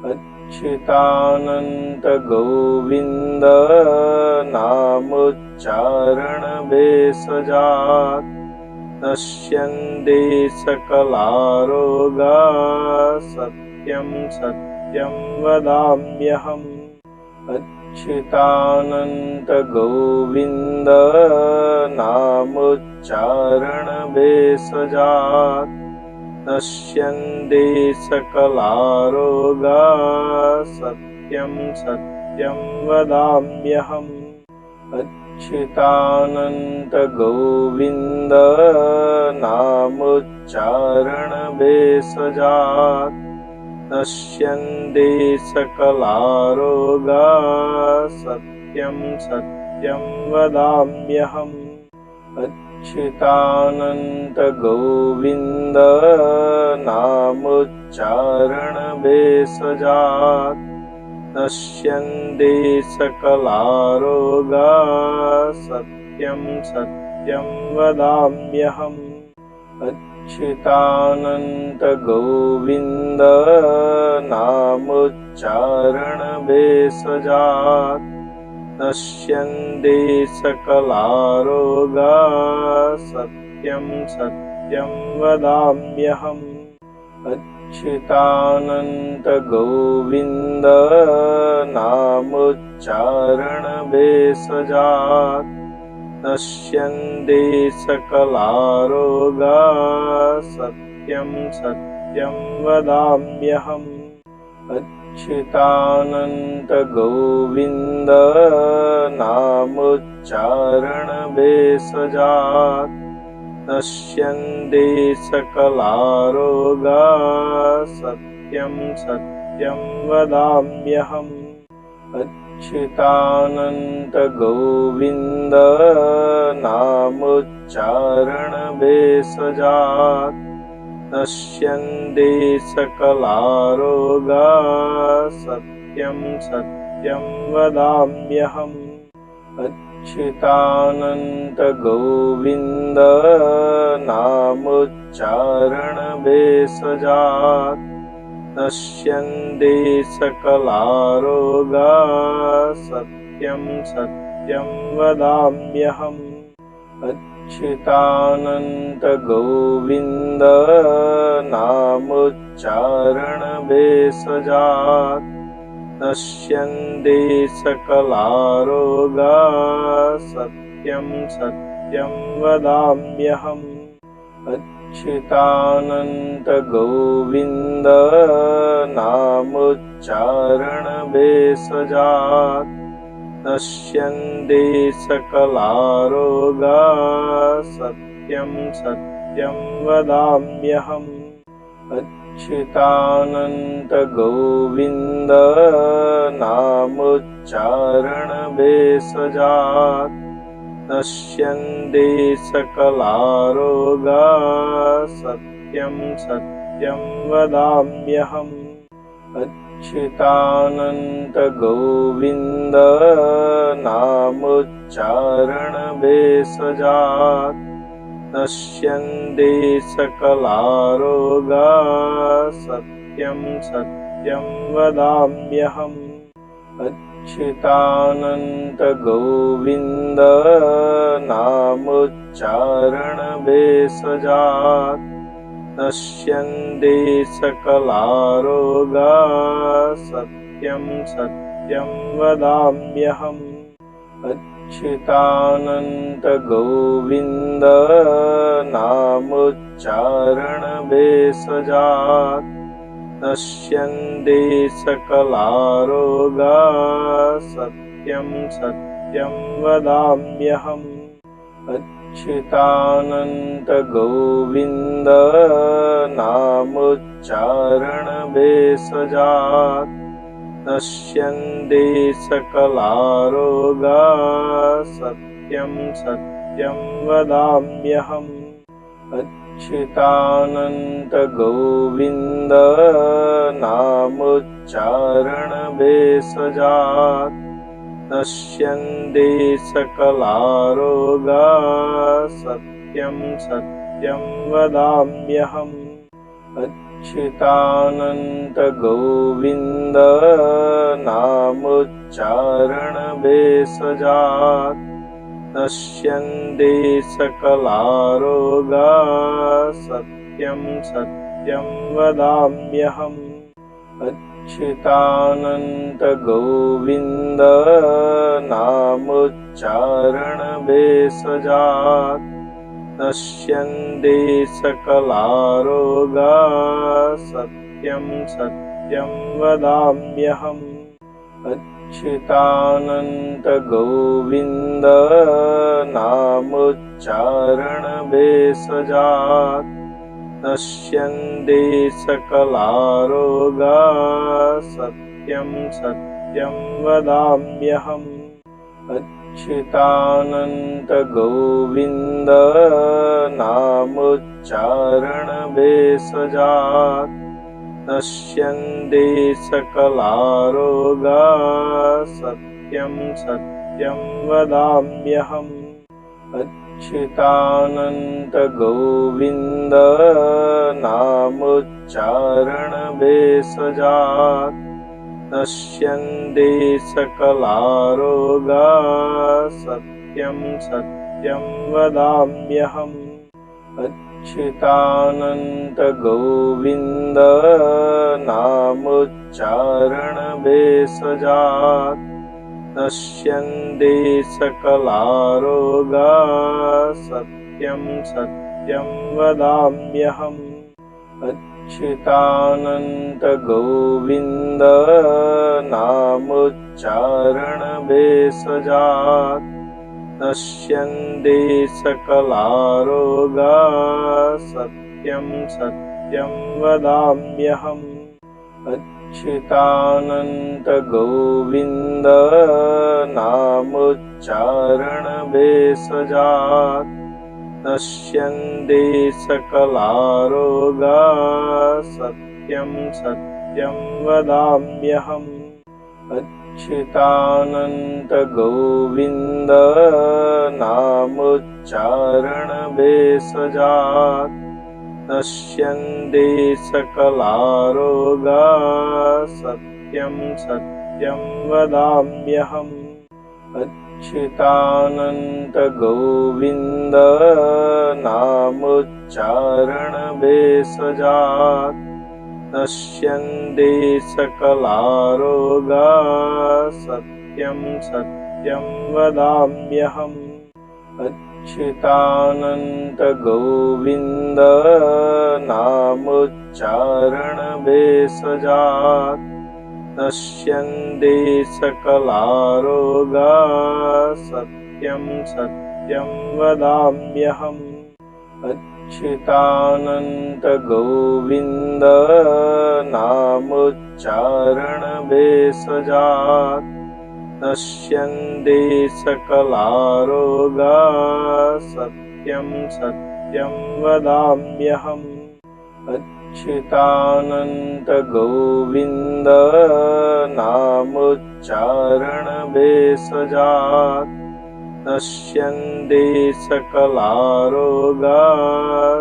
अच्युतानंत गोविंद नामोच्चारण भेषजात् नश्यन्ति सकलारोगा सत्यं सत्यं वदाम्यहम्। अच्युतानंत गोविंद नामोच्चारण भेषजात् नश्यन्ति सकलारोगा सत्यं सत्यं वदाम्यहम्। अच्युतानंत गोविंद नामोच्चारण भेषजात् नश्यन्ति सकलारोगा सत्यं सत्यं वदाम्यहम्। अच्युतानंत गोविंद नामोच्चारण भेषजात् नश्यन्ति सकलारोगा सत्यं सत्यं वदाम्यहम्। अच्युतानंत गोविंद नामोच्चारण भेषजात् नश्यन्ति सकलारोगा सत्यं सत्यं वदाम्यहम्। अच्युतानंत गोविंद नामोच्चारण भेषजात् नश्यन्ति सकलारोगा सत्यं सत्यं वदाम्यहम्। अच्युतानंत गोविंद नामोच्चारण भेषजात् नश्यन्ति सकलारोगा सत्यं सत्यं वदाम्यहम्। अच्युतानंत गोविंद नामोच्चारण भेषजात् नश्यन्ति सकलारोगा सत्यं सत्यं वदाम्यहम्। अच्युतानंत गोविंद नामोच्चारण भेषजात् नश्यन्ति सकलारोगा सत्यं सत्यं वदाम्यहम्। अच्युतानंत गोविंद नामोच्चारण भेषजात् नश्यन्ति सकलारोगा सत्यं सत्यं वदाम्यहम्। अच्युतानंत गोविंद नामोच्चारण भेषजात् नश्यन्ति सकलारोगा सत्यं सत्यं वदाम्यहम्। अच्युतानंत गोविंद नामोच्चारण भेषजात् नश्यन्ति सकलारोगा सत्यं सत्यं वदाम्यहम्। अच्युतानंत गोविंद नामोच्चारण भेषजात् नश्यन्ति सकलारोगा सत्यं सत्यं वदाम्यहम्। अच्युतानंत गोविंद नामोच्चारण भेषजात् नश्यन्ति सकलारोगा सत्यं सत्यं वदाम्यहम्। अच्युतानंत गोविंद नामोच्चारण भेषजात् नश्यन्ति सकलारोगा सत्यं सत्यं वदाम्यहम्। अच्युतानंत गोविंद नामोच्चारण भेषजात् नश्यन्ति सकलारोगा सत्यं सत्यं वदाम्यहम्। अच्युतानंत गोविंद नामोच्चारण भेषजात् नश्यन्ति सकलारोगा सत्यं सत्यं वदाम्यहम्। अच्युतानंत गोविंद नामोच्चारण भेषजात् नश्यन्ति सकला रोगा सत्यं सत्यं वदाम्यहम्। अच्युतानंत गोविंद नामोच्चारण भेषजात् नश्यन्ति सकला रोगा सत्यं सत्यं वदाम्यहम्। अच्युतानंत गोविंद नामोच्चारण भेषजात् नश्यन्ति सकला रोगा सत्यं सत्यं वदाम्यहम्। अच्युतानंत गोविंद नामोच्चारण भेषजात् नश्यन्ति सकला रोगा सत्यं सत्यं वदाम्यहम्। अच्युतानंत गोविंद नामोच्चारण भेषजात् नश्यन्ति सकला रोगा सत्यं सत्यं वदाम्यहम्। अच्युतानंत गोविंद नामोच्चारण भेषजात् नश्यन्ति सकला रोगा सत्यं सत्यं वदाम्यहम्। अच्युतानंत गोविंद नामोच्चारण भेषजात् नश्यन्ति सकला रोगा सत्यं सत्यं वदाम्यहम्। अच्युतानंत गोविंद नामोच्चारण भेषजात् नश्यन्ति सकला रोगा सत्यं सत्यं वदाम्यहम्। अच्युतानंत गोविंद नामोच्चारण भेषजात् नश्यन्ति सकला रोगा सत्यं सत्यं वदाम्यहम्। अच्युतानंत गोविंद नामोच्चारण भेषजात् नश्यन्ति सकला रोगा सत्यं सत्यं वदाम्यहम्। अच्युतानंत गोविंद नामोच्चारण भेषजात् नश्यन्ति सकला रोगा सत्यं सत्यं वदाम्यहम्। अच्युतानंत गोविंद नामोच्चारण भेषजात् नश्यन्ति सकला रोगा सत्यं सत्यं वदाम्यहम्। अच्युतानंत गोविंद नामोच्चारण भेषजात् नश्यन्ति सकला रोगा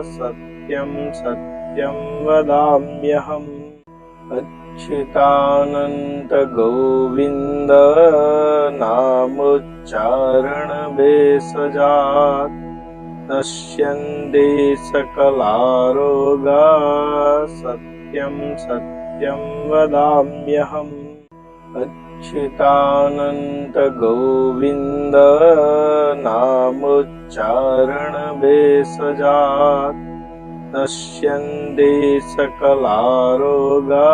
सत्यं सत्यं वदाम्यहम्। अच्युतानंत गोविंद नामोच्चारण भेषजात् नश्यन्ति सकला रोगा सत्यं सत्यं वदाम्यहम्। अच्युतानंत गोविंद नामोच्चारण भेषजात् नश्यन्ति सकला रोगा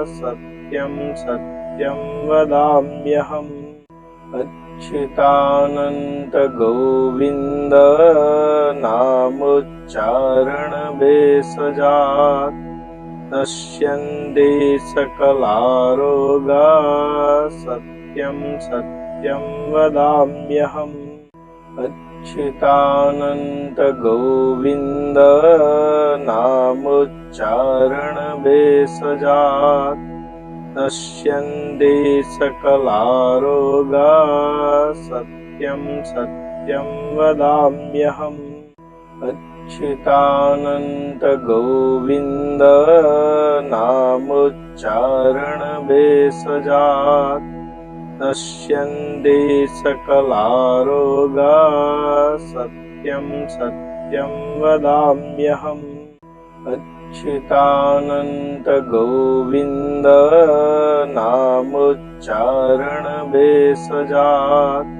सत्यं सत्यं वदाम्यहम्। अच्युतानंत गोविंद नामोच्चारण भेषजात् नश्यन्ति सकला रोगा सत्यं सत्यं वदाम्यहम्। अच्युतानंत गोविंद नामोच्चारण भेषजात् नश्यन्ति सकला रोगा सत्यं सत्यं वदाम्यहम्। अच्युतानन्त गोविन्द नामोच्चारण भेषजात् नश्यन्ति सकला रोगा सत्यं सत्यं वदाम्यहम् अच्युतानन्त गोविन्द नामोच्चारण भेषजात्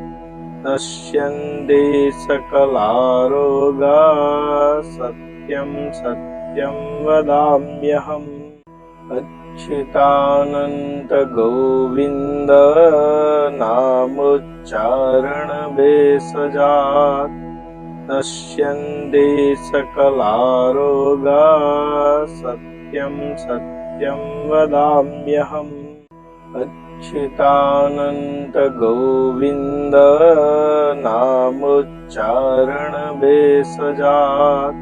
नश्यन्ति सकला रोगा सत्यं सत्यं वदाम्यहम् अच्युतानन्त गोविन्द नामोच्चारण भेषजात् नश्यन्ति सकला रोगा सत्यं सत्यं वदाम्यहम् अच्युतानन्त गोविन्द नामोच्चारण भेषजात्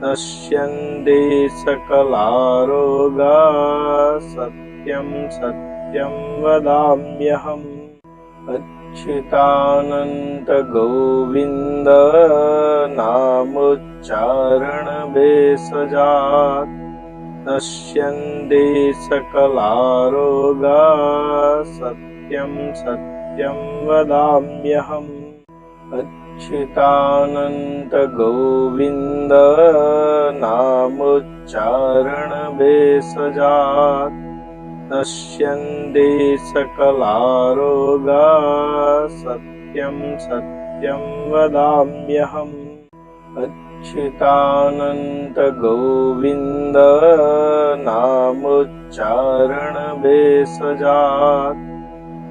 नश्यन्ति सकला रोगा सत्यं सत्यं वदाम्यहम् अच्युतानन्त गोविन्द नामोच्चारण भेषजात् नश्यन्ति सकला रोगा सत्यं सत्यं वदाम्यहम् अच्युतानन्त गोविन्द नामोच्चारण भेषजात् नश्यन्ति सकला रोगा सत्यं सत्यं वदाम्यहम् अच्युतानन्त गोविन्द नामोच्चारण भेषजात्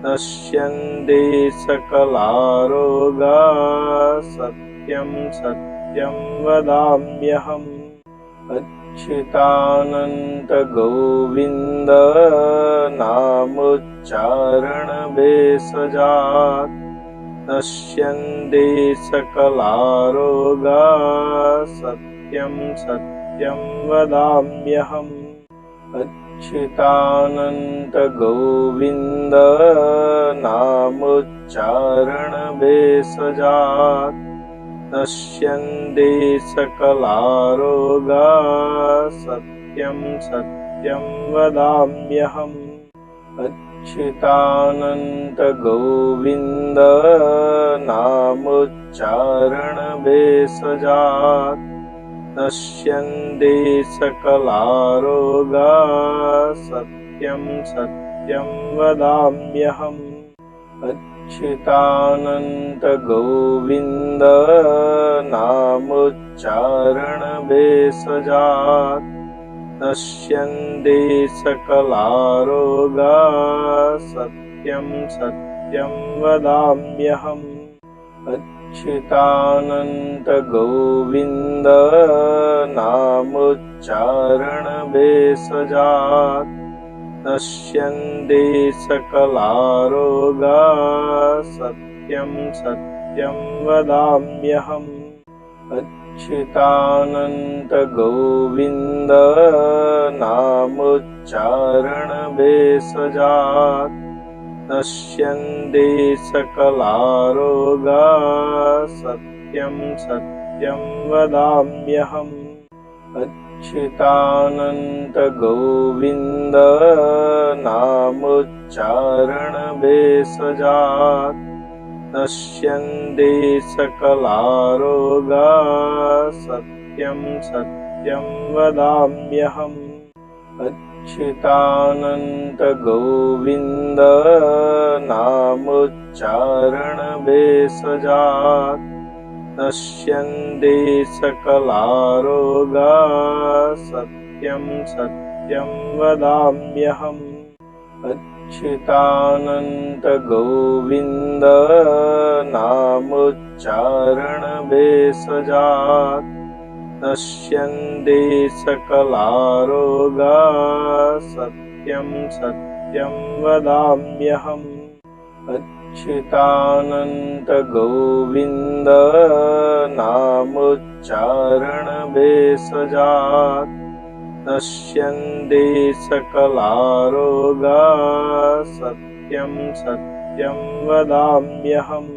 नश्यन्ति सकला रोगा सत्यं सत्यं वदाम्यहम् अच्युतानन्त गोविन्द नामोच्चारण भेषजात् नश्यन्ति सकला रोगा सत्यं सत्यं वदाम्यहम् अच्युतानन्त गोविन्द नामोच्चारण भेषजात् नश्यन्ति सकला रोगा सत्यं सत्यं वदाम्यहम् अच्युतानन्त गोविन्द नामोच्चारण भेषजात् नश्यन्ति सकला रोगा सत्यं सत्यं वदाम्यहम् अच्युतानन्त गोविन्द नामोच्चारण भेषजात् नश्यन्ति सकला रोगा सत्यं सत्यं वदाम्यहम् अच्युतानन्त गोविन्द नामोच्चारण भेषजात् नश्यन्ति सकला रोगा सत्यं सत्यं वदाम्यहम् अच्युतानन्त गोविन्द नामोच्चारण भेषजात् नश्यन्ति सकला रोगा सत्यं सत्यं वदाम्यहम् अच्युतानन्त गोविन्द नामोच्चारण भेषजात् नश्यन्ति सकला रोगा सत्यं सत्यं वदाम्यहम् अच्युतानन्त गोविन्द नामोच्चारण भेषजात् नश्यन्ति सकला रोगा सत्यं सत्यं वदाम्यहम् अच्युतानन्त गोविन्द नामोच्चारण भेषजात् नश्यन्ति सकला रोगा सत्यं सत्यं वदाम्यहम् अच्युतानन्त गोविन्द नामोच्चारण भेषजात् नश्यन्ति सकला रोगा सत्यं सत्यं वदाम्यहम्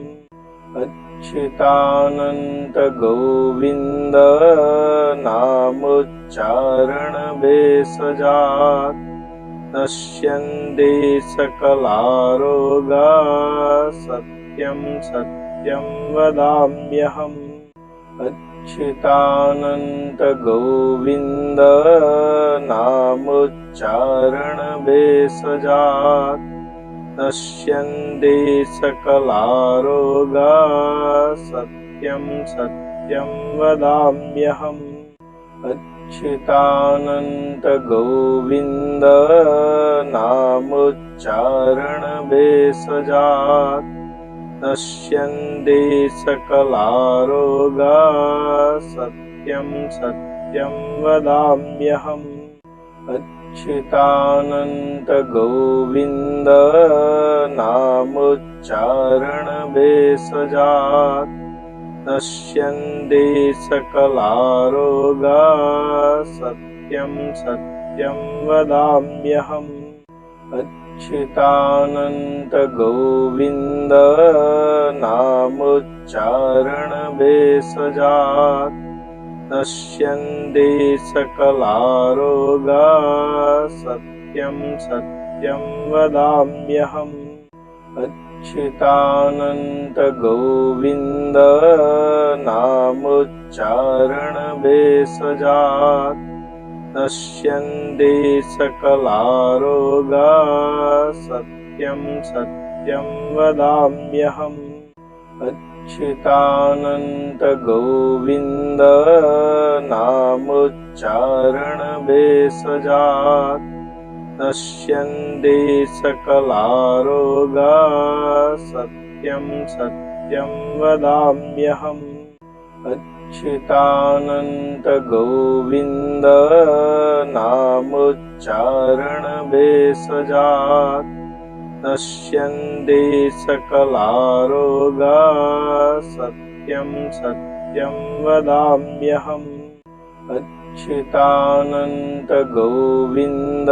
अच्युतानन्त गोविन्द नामोच्चारण भेषजात् नश्यन्ति सकलारोगा सत्यं सत्यं वदाम्यहम्। अच्युतानन्त गोविन्द नामोच्चारण भेषजात् नश्यन्ति सकलारोगा सत्यं सत्यं वदाम्यहम्। अच्युतानन्त गोविन्द नामोच्चारण भेषजात् नश्यन्ति सकलारोगा सत्यं सत्यं वदाम्यहम्। अच्युतानन्त गोविन्द नामोच्चारण भेषजात् नश्यन्ति सकलारोगा सत्यं सत्यं वदाम्यहम्। अच्युतानन्त गोविन्द नामोच्चारण भेषजात् नश्यन्ति सकलारोगा सत्यं सत्यं वदाम्यहम्। अच्युतानन्त गोविन्द नामोच्चारण भेषजात् नश्यन्ति सकलारोगा सत्यं सत्यं वदाम्यहम्। अच्युतानन्त गोविन्द नामोच्चारण भेषजात् नश्यन्ति सकलारोगा सत्यं सत्यं वदाम्यहम्। अच्युतानन्त गोविन्द नामोच्चारण भेषजात् नश्यन्ति सकलारोगा सत्यं सत्यं वदाम्यहम्। अच्युतानन्त गोविन्द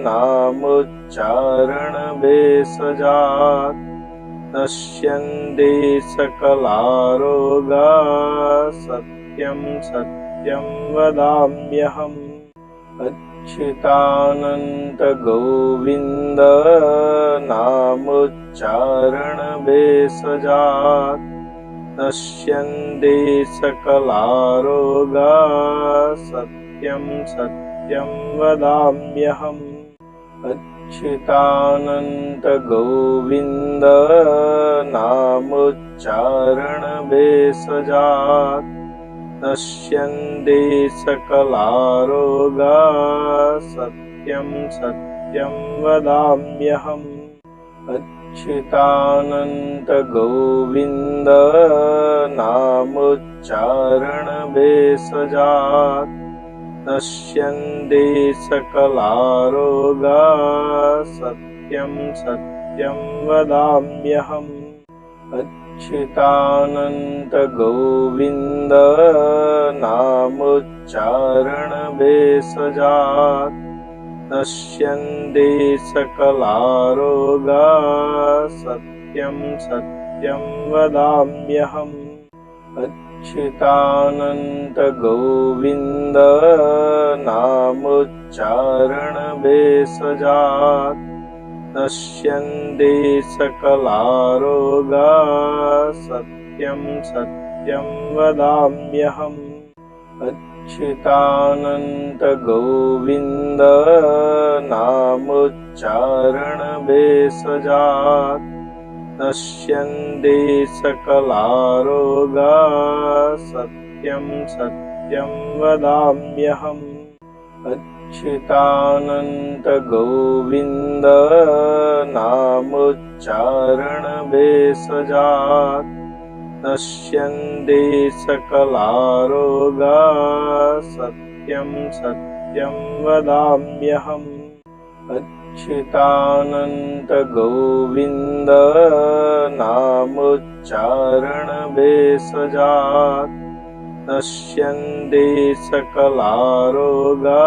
नामोच्चारण भेषजात् नश्यन्ति सकलारोगा सत्यं सत्यं वदाम्यहम्। अच्युतानन्त गोविन्द नामोच्चारण भेषजात् नश्यन्ति सकलारोगा सत्यं सत्यं वदाम्यहम्। अच्युतानन्त गोविन्द नामोच्चारण भेषजात् नश्यन्ति सकलारोगा सत्यं सत्यं वदाम्यहम्। अच्युतानन्त गोविन्द नामोच्चारण भेषजात् नश्यन्ति सकलारोगा सत्यं सत्यं वदाम्यहम्। अच्युतानन्त गोविन्द नामोच्चारण भेषजात् नश्यन्ति सकलारोगा सत्यं सत्यं वदाम्यहम्। अच्युतानन्त गोविन्द नामोच्चारण भेषजात् नश्यन्ति सकलारोगा सत्यं सत्यं वदाम्यहम्। अच्युतानन्त गोविन्द नामोच्चारण भेषजात् नश्यन्ति सकलारोगा सत्यं सत्यं वदाम्यहम्। अच्युतानन्त गोविन्द नामोच्चारण भेषजात् नश्यन्ति सकलारोगा सत्यं सत्यं वदाम्यहम्। अच्युतानन्त गोविन्द नामोच्चारण भेषजात् नश्यन्ति सकलारोगा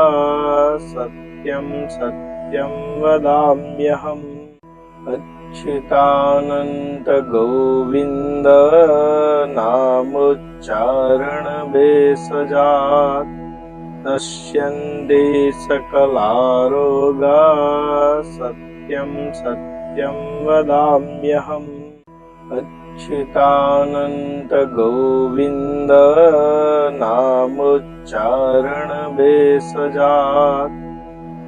सत्यं सत्यं वदाम्यहम्। अच्युतानन्त गोविन्द नामोच्चारण भेषजात् नश्यन्ति सकलारोगा सत्यं सत्यं वदाम्यहम् अच्युतानन्त गोविन्द नामोच्चारण भेषजात्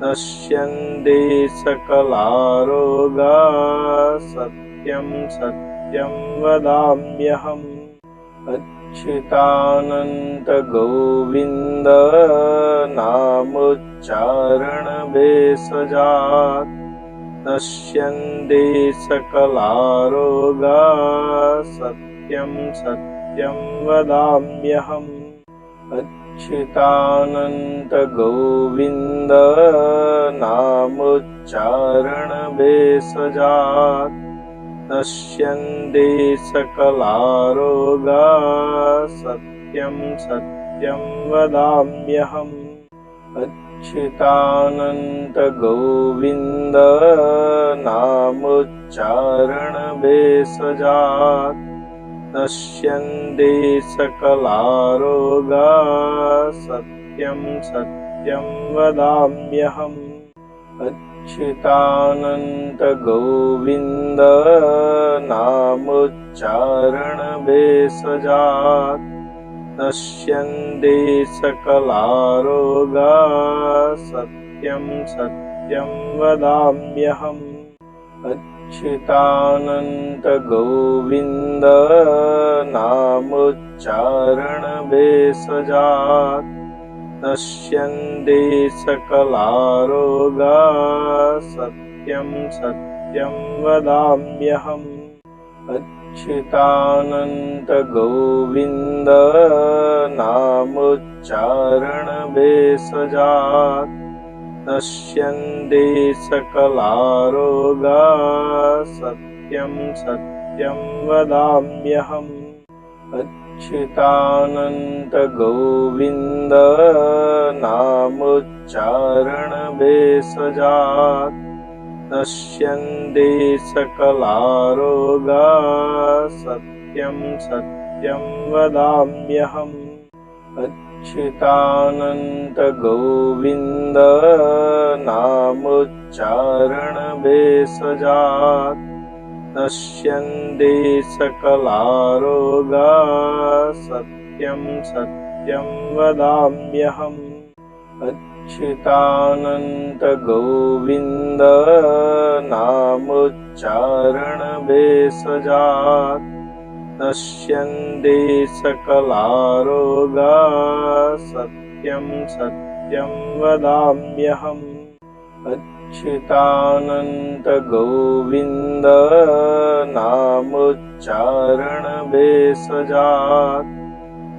नश्यन्ति सकलारोगा सत्यं सत्यं वदाम्यहम् अच्युतानन्त गोविन्द नामोच्चारण भेषजात् नश्यन्ति सकलारोगा सत्यं सत्यं वदाम्यहम् अच्युतानन्त गोविन्द नामोच्चारण भेषजात् नश्यन्ति सकलारोगा सत्यं सत्यं वदाम्यहम् अच्युतानन्त गोविन्द नामोच्चारण भेषजात् नश्यन्ति सकलारोगा सत्यं सत्यं वदाम्यहम् अच्युतानन्त गोविन्द नामोच्चारण भेषजात् नश्यन्ति सकलारोगा सत्यं सत्यं वदाम्यहम् अच्युतानन्त गोविन्द नामोच्चारण भेषजात् नश्यन्ति सकलारोगा सत्यं सत्यं वदाम्यहम् अच्युतानन्त गोविन्द नामोच्चारण भेषजात् नश्यन्ति सकलारोगा सत्यं सत्यं वदाम्यहम् अच्युतानन्त गोविन्द नामोच्चारण भेषजात् नश्यन्ति सकलारोगा सत्यं सत्यं वदाम्यहम् अच्युतानन्त गोविन्द नामोच्चारण भेषजात् नश्यन्ति सकलारोगा सत्यं सत्यं वदाम्यहम् अच्युतानन्त गोविन्द नामोच्चारण भेषजात् नश्यन्ति सकलारोगा सत्यं सत्यं वदाम्यहम् अच्युतानन्त गोविन्द नामोच्चारण भेषजात्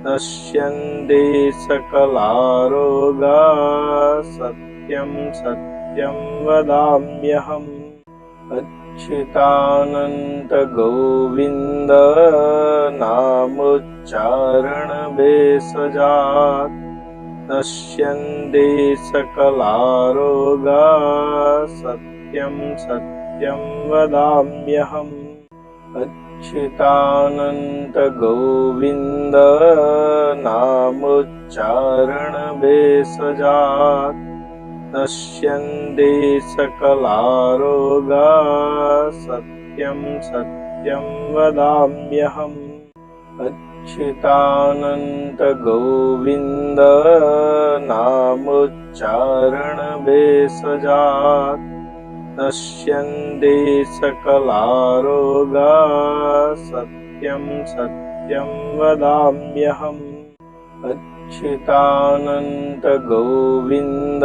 नश्यन्ति सकलारोगा सत्यं सत्यं वदाम्यहम् अच्युतानन्त गोविन्द नामोच्चारण भेषजात् नश्यन्ति सकलारोगा सत्यं सत्यं वदाम्यहम् अच्युतानन्त गोविन्द नामोच्चारण भेषजात् नश्यन्ति सकलारोगा सत्यं सत्यं वदाम्यहम् अच्युतानन्त गोविन्द नामोच्चारण भेषजात् नश्यन्ति सकलारोगा सत्यं सत्यं वदाम्यहम् अच्युतानन्त गोविन्द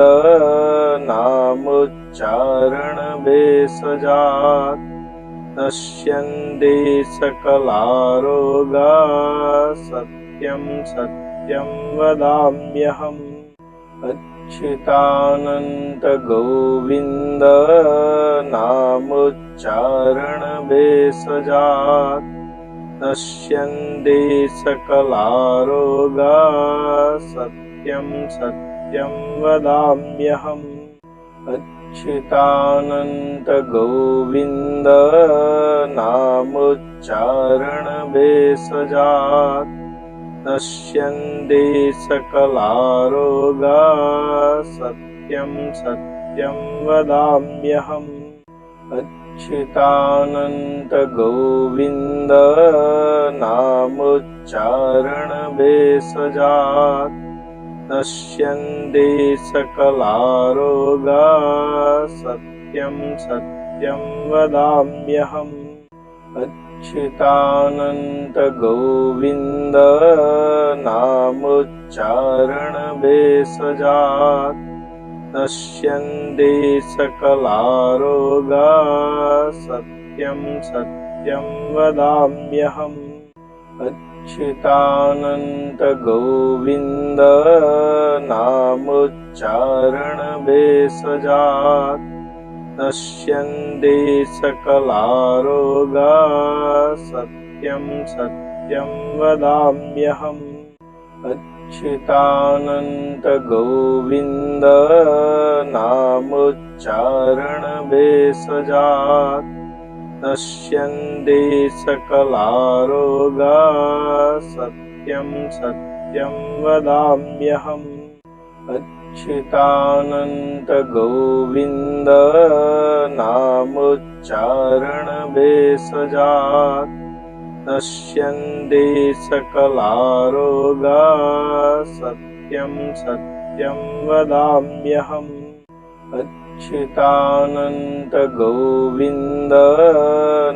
नामोच्चारण भेषजात् नश्यन्ति सकलारोगा सत्यं सत्यं वदाम्यहम् अच्युतानन्त गोविन्द नामोच्चारण भेषजात् नश्यन्ति सकलारोगा सत्यं सत्यं वदाम्यहम् अच्युतानन्त गोविन्द नामोच्चारण भेषजात् नश्यन्ति सकलारोगा सत्यं सत्यं वदाम्यहम् अच्युतानन्त गोविन्द नामोच्चारण भेषजात् नश्यन्ति सकलारोगा सत्यं सत्यं वदाम्यहम् अच्युतानन्त गोविन्द नामोच्चारण भेषजात् नश्यन्ति सकलारोगा सत्यं सत्यं वदाम्यहम् अच्युतानन्त गोविन्द नामोच्चारण भेषजात् नश्यन्ति सकलारोगा सत्यं सत्यं वदाम्यहम् अच्युतानन्त गोविन्द नामोच्चारण भेषजात् नश्यन्ति सकलारोगा सत्यं सत्यं वदाम्यहम् अच्युतानन्त गोविन्द नामोच्चारण भेषजात् नश्यन्ति सकलारोगा सत्यं सत्यं वदाम्यहम् अच्युतानन्त गोविन्द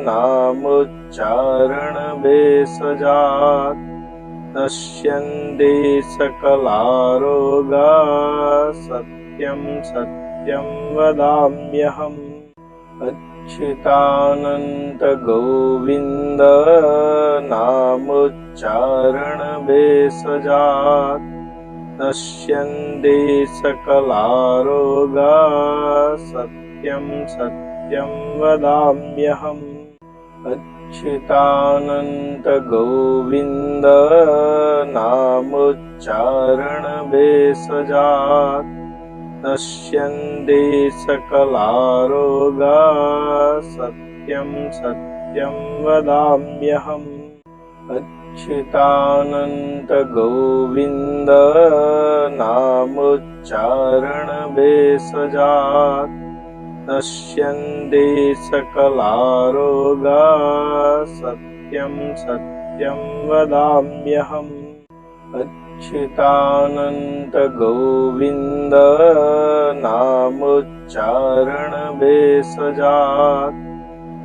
नामोच्चारण भेषजात् नश्यन्ति सकलारोगा सत्यं सत्यं वदाम्यहम् अच्युतानन्त गोविन्द नामोच्चारण भेषजात् नश्यन्ति सकलारोगा सत्यं सत्यं वदाम्यहम् अच्युतानन्त गोविन्द नामोच्चारण भेषजात् नश्यन्ति सकलारोगा सत्यं सत्यं वदाम्यहम् अच्युतानन्त गोविन्द नामोच्चारण भेषजात् नश्यन्ति सकलारोगा सत्यं सत्यं वदाम्यहम् अच्युतानन्त गोविन्द नामोच्चारण भेषजात्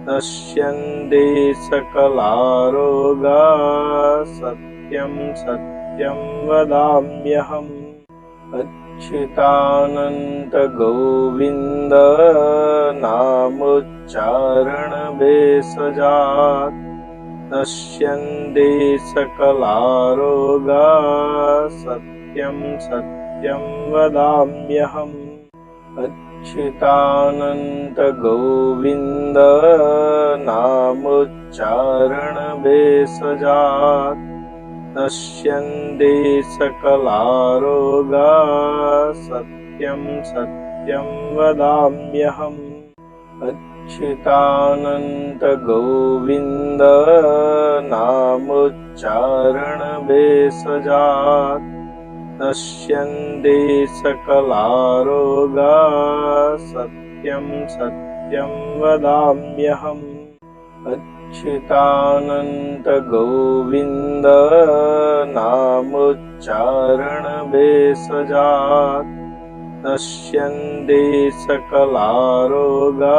नश्यन्ति सकलारोगा सत्यं सत्यं वदाम्यहम् अच्युतानन्त गोविन्द नामोच्चारण भेषजात् नश्यन्ति सकलारोगा सत्यं सत्यं वदाम्यहम् अच्युतानन्त गोविन्द नामोच्चारण भेषजात् नश्यन्ति सकलारोगा सत्यं सत्यं वदाम्यहम् अच्युतानन्त गोविन्द नामोच्चारण भेषजात् नश्यन्ति सकलारोगा सत्यं सत्यं वदाम्यहम् अच्युतानन्त गोविन्द नामोच्चारण भेषजात् नश्यन्ति सकलारोगा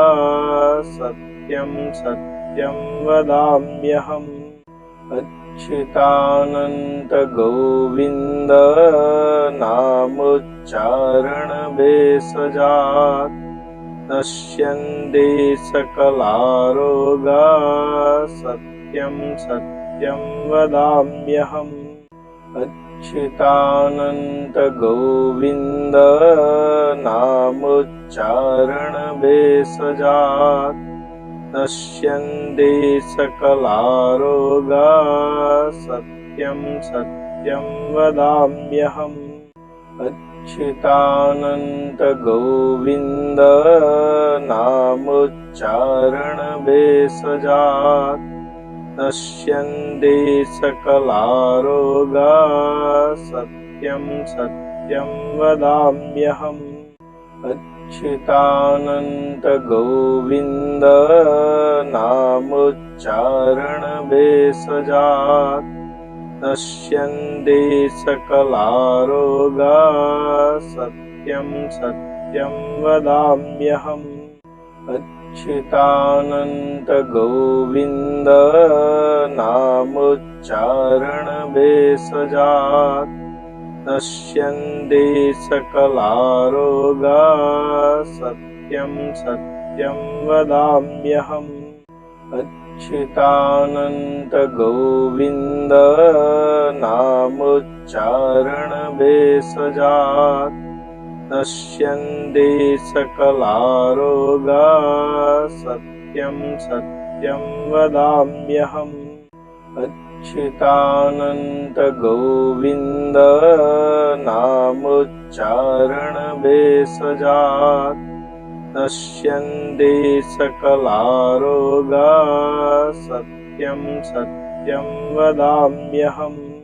सत्यं सत्यं वदाम्यहम् अच्युतानन्त गोविन्द नामोच्चारण भेषजात् नश्यन्ति सकलारोगा सत्यं सत्यं वदाम्यहम् अच्युतानन्त गोविन्द नामोच्चारण भेषजात् नश्यन्ति सकलारोगा सत्यं सत्यं वदाम्यहम् अच्युतानन्त गोविन्द नामोच्चारणभेषजात् नश्यन्ति सकलारोगा सत्यं सत्यं वदाम्यहम्। अच्युतानन्त गोविन्द नामोच्चारणभेषजात् नश्यन्ति सकलारोगा सत्यं सत्यं वदाम्यहम्। अच्युतानन्त गोविन्द नामोच्चारणभेषजात् नश्यन्ति सकलारोगा सत्यं सत्यं वदाम्यहम्। अच्युतानन्त गोविन्द नामोच्चारणभेषजात् नश्यन्ति सकलारोगा सत्यं सत्यं वदाम्यहम्। अच्युतानन्त गोविन्द नामोच्चारणभेषजात् नश्यन्ति सकलारोगा सत्यं सत्यं वदाम्यहम्।